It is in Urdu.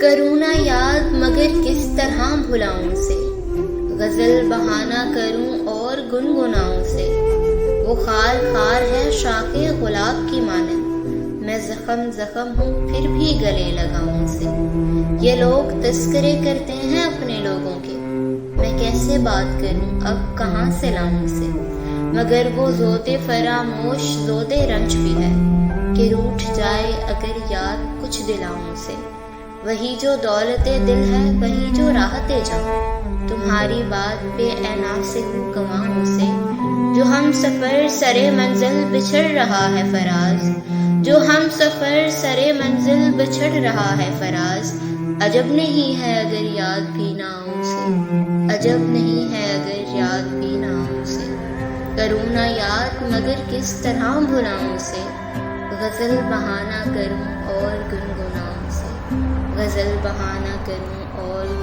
کروں نہ یاد مگر کس طرح بھلاؤں سے، غزل بہانہ کروں اور گنگناؤں سے۔ وہ خار خار ہے شاخ گلاب کی مانند، میں زخم زخم ہوں پھر بھی گلے لگاؤں سے۔ یہ لوگ تذکرے کرتے ہیں اپنے لوگوں کے، میں کیسے بات کروں اب کہاں سے لاؤں سے۔ مگر وہ ذوق فراموش ذوق رنج بھی ہے، کہ روٹھ جائے اگر یاد کچھ دلاؤں سے۔ وہی جو دولت دل ہے وہی جو راحت جاں، تمہاری بات پہ اے ناصح گواہوں سے۔ جو ہم سفر سرے منزل بچھڑ رہا ہے فراز، جو ہم سفر سرے منزل بچھڑ رہا ہے فراز۔ عجب نہیں ہے اگر یاد بھی نہ آؤں سے، عجب نہیں ہے اگر یاد بھی نہ آؤں سے۔ کروں نہ یاد مگر کس طرح بھلاؤں سے، غزل بہانہ کروں اور گنگناؤں سے، غزل بہانہ کروں اور